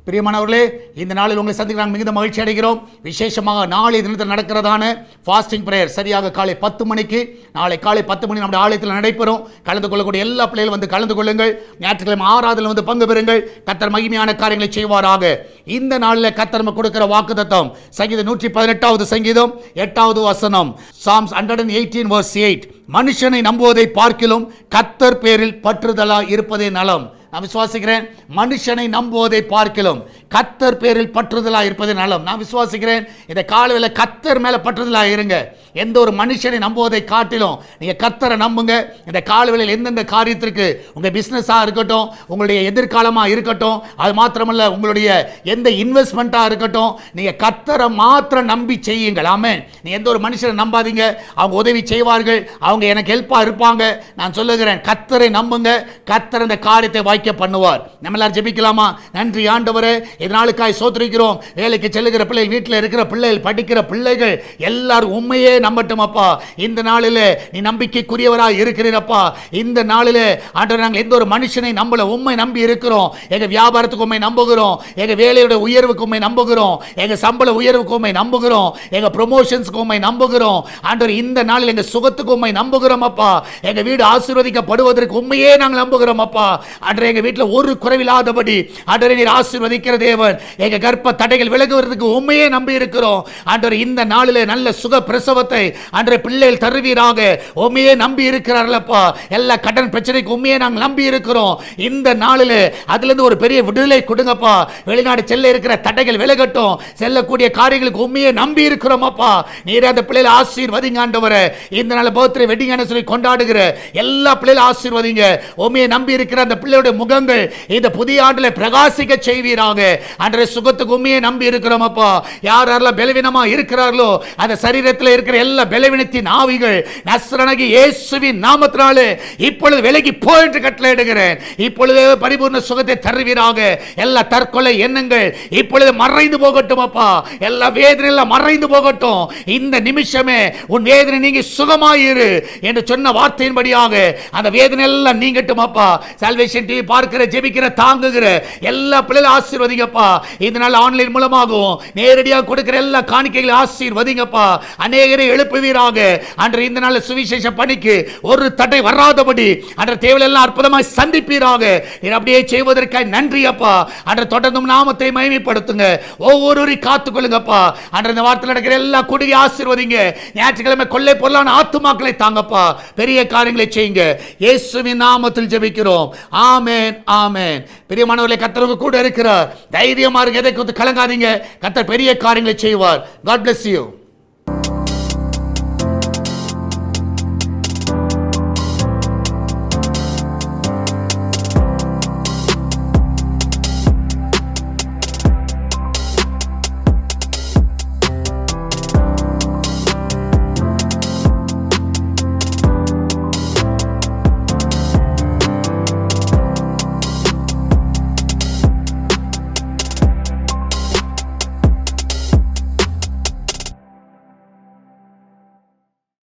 பிரியமானவர்களே, இந்த நாளில் உங்களை சந்திக்க நாங்கள் மிகுந்த மகிழ்ச்சி அடைகிறோம். விசேஷமாக நாளை தினத்தில் நடக்கிறதான ஃபாஸ்டிங் பிரேயர் சரியாக காலை 10 மணிக்கு, நாளை காலை 10 மணி நம்முடைய ஆலயத்தில் நடைபெறும். கலந்து கொள்ளக்கூடிய எல்லா பிள்ளைகளும் வந்து கலந்து கொள்ளுங்கள். ஞாயிற்றுக்கிழமை ஆராதனையில் வந்து பங்கு பெறுங்கள். கர்த்தர் மகிமையான காரியங்களை செய்வாராக. இந்த நாளில் கர்த்தர் நமக்கு கொடுக்கிற வாக்குத்தத்தம் சங்கீதம் 118வது சங்கீதம் 8வது வசனம், Psalms 118 verse 8. மனுஷனை நம்புவதை பார்க்கிலும் கர்த்தர் பேரில் பற்றுதலா இருப்பதே நலம். நான் விசுவாசிக்கிறேன், மனுஷனை நம்புவதை பார்க்கிலும் கர்த்தர் பேரில் பற்றுதலா இருப்பது நலம். நான் விசுவாசிக்கிறேன், இந்த காலையில் கர்த்தர் மேலே பற்றுதலா இருங்க. எந்த ஒரு மனுஷனை நம்புவதை காட்டிலும் நீங்கள் கர்த்தரை நம்புங்க. இந்த காலையில் எந்தெந்த காரியத்திற்கு, உங்கள் பிஸ்னஸாக இருக்கட்டும், உங்களுடைய எதிர்காலமாக இருக்கட்டும், அது மாத்திரமல்ல உங்களுடைய எந்த இன்வெஸ்ட்மெண்ட்டாக இருக்கட்டும், நீங்கள் கர்த்தரை மாத்திரம் நம்பி செய்யுங்கள். ஆமென். நீ எந்த ஒரு மனுஷனை நம்பாதீங்க. அவங்க உதவி செய்வார்கள், அவங்க எனக்கு ஹெல்ப்பாக இருப்பாங்க. நான் சொல்லுகிறேன், கர்த்தரை நம்புங்க. கர்த்தர் இந்த காரியத்தை வாய்க்க பண்ணுவார். நம்ம எல்லாரும் ஜெபிக்கலாமா? நன்றி ஆண்டவரே, இதனாலுக்காய் சோத்திரிக்கிறோம். வேலைக்கு செல்லுகிற பிள்ளைகள், வீட்டில் இருக்கிற பிள்ளைகள், படிக்கிற பிள்ளைகள் எல்லாரும் உண்மையே நம்பட்டும் அப்பா. இந்த நாளில் நீ நம்பிக்கைக்குரியவராக இருக்கிறீரப்பா. இந்த நாளில் ஆண்டவர், நாங்கள் எந்த ஒரு மனுஷனை நம்பல, உண்மை நம்பி இருக்கிறோம். எங்கள் வியாபாரத்துக்கு உண்மை நம்புகிறோம், எங்கள் வேலையோட உயர்வுக்கு உண்மை நம்புகிறோம், எங்கள் சம்பள உயர்வுக்கு உண்மை நம்புகிறோம், எங்கள் ப்ரொமோஷன்ஸ்க்கு உண்மை நம்புகிறோம். ஆண்டவர், இந்த நாளில் எங்கள் சுகத்துக்கு உண்மை நம்புகிறோம் அப்பா. எங்கள் வீடு ஆசீர்வதிக்கப்படுவதற்கு உண்மையே நாங்கள் நம்புகிறோம் அப்பா. ஆண்டவர், எங்கள் வீட்டில் ஒரு குறைவில்லாதபடி ஆண்டவரே நீர் ஆசீர்வதிக்கிற தேவன். எங்கள் கர்ப்ப தடைகள் விலகுவதற்கு உண்மையே நம்பி இருக்கிறோம். ஆண்டவர், இந்த நாளில் நல்ல சுக பிரசவத்தை ஆண்டவரே பிள்ளைகள் தருவீராக. உண்மையே நம்பி இருக்கிறார்களப்பா. எல்லா கடன் பிரச்சனைக்கு உண்மையே நாங்கள் நம்பி இருக்கிறோம். இந்த நாளில் அதிலிருந்து ஒரு பெரிய விடுதலை கொடுங்கப்பா. வெளிநாடு செல்ல இருக்கிற தடைகள் விலகட்டும். செல்லக்கூடிய காரியங்களுக்கு உண்மையே நம்பி இருக்கிறோம் அப்பா. நீர் அந்த பிள்ளைகளை ஆசீர்வதிங்க ஆண்டவரே. இந்த நாள் பர்த்டே வெட்டிங் ஆனிவர்சரி கொண்டாடுகிற எல்லா பிள்ளைகளும் ஆசீர்வதிங்க. உண்மையை நம்பி இருக்கிற அந்த பிள்ளையுடைய முகங்கள் இந்த புதிய ஆண்டில் பிரகாசிக்க செய்வீராக. ஆண்டவரே, சுகத்துக்கு உண்மையை நம்பி இருக்கிறோம் அப்பா. யாரெல்லாம் பலவீனமா இருக்கிறார்களோ அந்த சரீரத்தில் இருக்கிற எல்லா பலவீனத்தின் ஆவிகள் நஸ்ரனாகிய இயேசுவின் நாமத்தினாலே இப்பொழுது விலகி போய் என்று கட்டளையிடுகிறேன். இப்பொழுது பரிபூர்ண சுகத்தை தருவீராக. எல்லா தற்கொலை எண்ணங்கள் இப்பொழுது மறைந்து போகட்டும் அப்பா. எல்லா வேதனை எல்லாம் மறைந்து போகட்டும். இந்த நிமிஷமே உன் வேதனை நீங்கி சுகமாயிரு என்று சொன்ன வார்த்தையின்படியாக அந்த வேதனை எல்லாம் நீங்கட்டும் அப்பா. சால்வேஷன் டிவி பார்க்கிற, ஜெபிக்கிற, தாங்குகிற எல்லா பிள்ளைகளும் ஆசீர்வதிங்கப்பா. இதனால் ஆன்லைன் மூலமாகவும் நேரடியாக கொடுக்கிற எல்லா காணிக்கைகளை ஆசீர்வதிங்கப்பா. அநேகரை எழுப்புவீராக. அன்று இந்த நாள் சுவிசேஷ பணிக்கு ஒரு தடை வராதபடி அன்று தேவையெல்லாம் அற்புதமாய் சந்திப்பீராக. நீர் அப்படியே செய்வதற்காக நன்றி அப்பா. அன்று தொடர்ந்தும் நாமத்தை மகிமைப்படுத்துங்க. ஒவ்வொருவரையும் காத்துக்கொள்ளுங்கப்பா. அன்று இந்த வார்த்தையில் நடக்கிற எல்லா குடியை ஆசீர்வதிங்க. ஞாயிற்றுக்கிழமை கொள்ளை பொருளான ஆத்துமாக்களை தாங்கப்பா. பெரிய காரியங்களை செய்யுங்க. இயேசுவின் நாமத்தில் ஜெபிக்கிறோம். ஆமென், ஆமென். பிரியமானவர்களே, கர்த்தர் கூட இருக்கிறார். தைரியமா இருங்க, எதை குறித்து கலங்காதீங்க. கர்த்தர் பெரிய காரியங்களை செய்வார். God bless you.